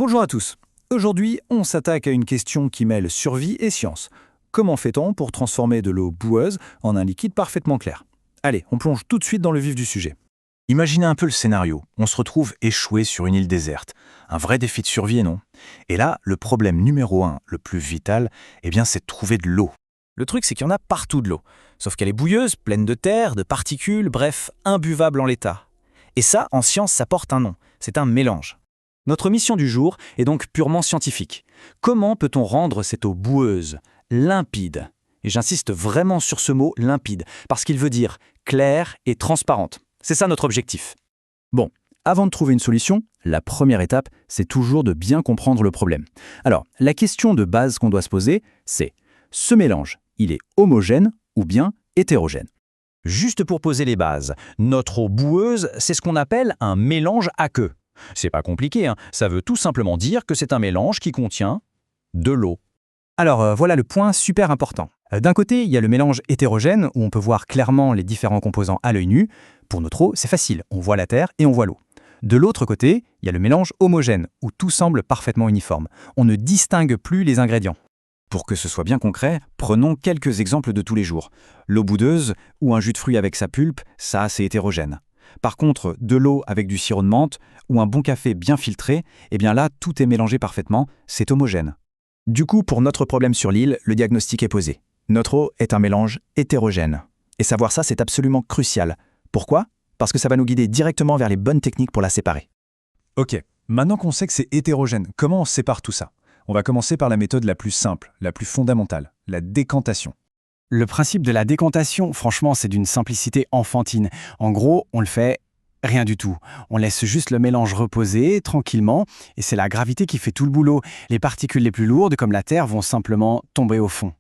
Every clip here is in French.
Bonjour à tous. Aujourd'hui, on s'attaque à une question qui mêle survie et science. Comment fait-on pour transformer de l'eau boueuse en un liquide parfaitement clair? Allez, on plonge tout de suite dans le vif du sujet. Imaginez un peu le scénario. On se retrouve échoué sur une île déserte. Un vrai défi de survie, non? Et là, le problème numéro 1, le plus vital, c'est de trouver de l'eau. Le truc, c'est qu'il y en a partout de l'eau. Sauf qu'elle est bouilleuse, pleine de terre, de particules, bref, imbuvable en l'état. Et ça, en science, ça porte un nom. C'est un mélange. Notre mission du jour est donc purement scientifique. Comment peut-on rendre cette eau boueuse, limpide? Et j'insiste vraiment sur ce mot limpide, parce qu'il veut dire claire et transparente. C'est ça notre objectif. Bon, avant de trouver une solution, la première étape, c'est toujours de bien comprendre le problème. Alors, la question de base qu'on doit se poser, c'est ce mélange, il est homogène ou bien hétérogène? Juste pour poser les bases, notre eau boueuse, c'est ce qu'on appelle un mélange aqueux. C'est pas compliqué, hein. Ça veut tout simplement dire que c'est un mélange qui contient de l'eau. Alors voilà le point super important. D'un côté, il y a le mélange hétérogène où on peut voir clairement les différents composants à l'œil nu. Pour notre eau, c'est facile, on voit la terre et on voit l'eau. De l'autre côté, il y a le mélange homogène où tout semble parfaitement uniforme. On ne distingue plus les ingrédients. Pour que ce soit bien concret, prenons quelques exemples de tous les jours. L'eau boudeuse ou un jus de fruits avec sa pulpe, ça c'est hétérogène. Par contre, de l'eau avec du sirop de menthe ou un bon café bien filtré, là, tout est mélangé parfaitement, c'est homogène. Du coup, pour notre problème sur l'île, le diagnostic est posé. Notre eau est un mélange hétérogène. Et savoir ça, c'est absolument crucial. Pourquoi? Parce que ça va nous guider directement vers les bonnes techniques pour la séparer. Ok, maintenant qu'on sait que c'est hétérogène, comment on sépare tout ça? On va commencer par la méthode la plus simple, la plus fondamentale, la décantation. Le principe de la décantation, franchement, c'est d'une simplicité enfantine. En gros, on le fait rien du tout. On laisse juste le mélange reposer tranquillement et c'est la gravité qui fait tout le boulot. Les particules les plus lourdes, comme la terre, vont simplement tomber au fond.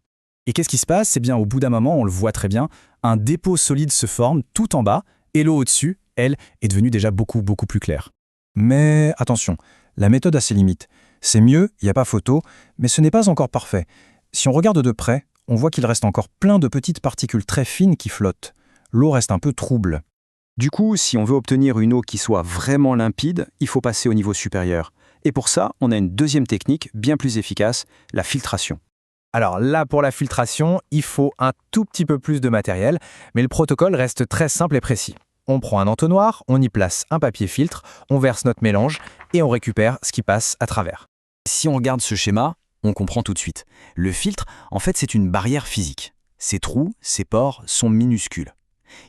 Et qu'est-ce qui se passe? Au bout d'un moment, on le voit très bien, un dépôt solide se forme tout en bas et l'eau au-dessus, elle, est devenue déjà beaucoup plus claire. Mais attention, la méthode a ses limites. C'est mieux, il n'y a pas photo, mais ce n'est pas encore parfait. Si on regarde de près, on voit qu'il reste encore plein de petites particules très fines qui flottent. L'eau reste un peu trouble. Du coup, si on veut obtenir une eau qui soit vraiment limpide, il faut passer au niveau supérieur. Et pour ça, on a une deuxième technique bien plus efficace, la filtration. Alors là, pour la filtration, il faut un tout petit peu plus de matériel, mais le protocole reste très simple et précis. On prend un entonnoir, on y place un papier filtre, on verse notre mélange et on récupère ce qui passe à travers. Si on regarde ce schéma, on comprend tout de suite. Le filtre, en fait, c'est une barrière physique. Ces trous, ces pores sont minuscules.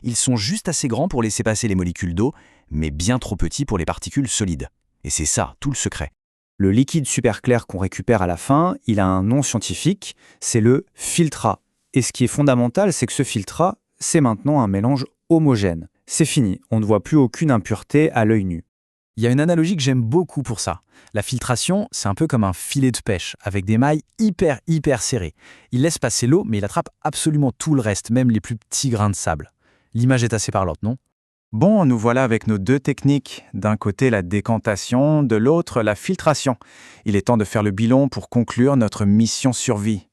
Ils sont juste assez grands pour laisser passer les molécules d'eau, mais bien trop petits pour les particules solides. Et c'est ça, tout le secret. Le liquide super clair qu'on récupère à la fin, il a un nom scientifique, c'est le filtrat. Et ce qui est fondamental, c'est que ce filtrat, c'est maintenant un mélange homogène. C'est fini, on ne voit plus aucune impureté à l'œil nu. Il y a une analogie que j'aime beaucoup pour ça. La filtration, c'est un peu comme un filet de pêche, avec des mailles hyper serrées. Il laisse passer l'eau, mais il attrape absolument tout le reste, même les plus petits grains de sable. L'image est assez parlante, non? Bon, nous voilà avec nos deux techniques. D'un côté, la décantation, de l'autre, la filtration. Il est temps de faire le bilan pour conclure notre mission survie.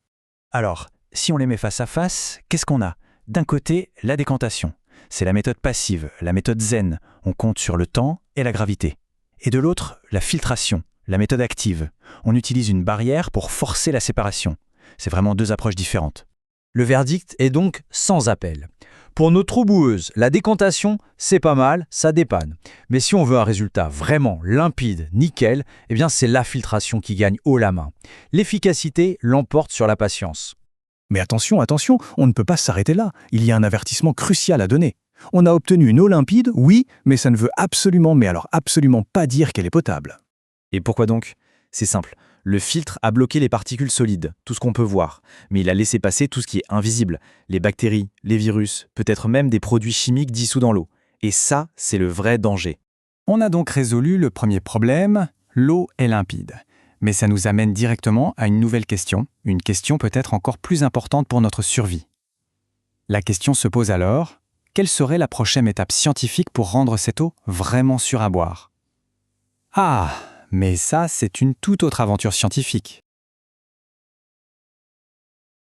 Alors, si on les met face à face, qu'est-ce qu'on a? D'un côté, la décantation. C'est la méthode passive, la méthode zen. On compte sur le temps et la gravité. Et de l'autre, la filtration, la méthode active. On utilise une barrière pour forcer la séparation. C'est vraiment deux approches différentes. Le verdict est donc sans appel. Pour notre eau boueuse, la décantation, c'est pas mal, ça dépanne. Mais si on veut un résultat vraiment limpide, nickel, c'est la filtration qui gagne haut la main. L'efficacité l'emporte sur la patience. Mais attention, on ne peut pas s'arrêter là. Il y a un avertissement crucial à donner. On a obtenu une eau limpide, oui, mais ça ne veut absolument pas dire qu'elle est potable. Et pourquoi donc? C'est simple. Le filtre a bloqué les particules solides, tout ce qu'on peut voir, mais il a laissé passer tout ce qui est invisible, les bactéries, les virus, peut-être même des produits chimiques dissous dans l'eau. Et ça, c'est le vrai danger. On a donc résolu le premier problème, l'eau est limpide. Mais ça nous amène directement à une nouvelle question, une question peut-être encore plus importante pour notre survie. La question se pose alors, quelle serait la prochaine étape scientifique pour rendre cette eau vraiment sûre à boire? Ah, mais ça, c'est une toute autre aventure scientifique.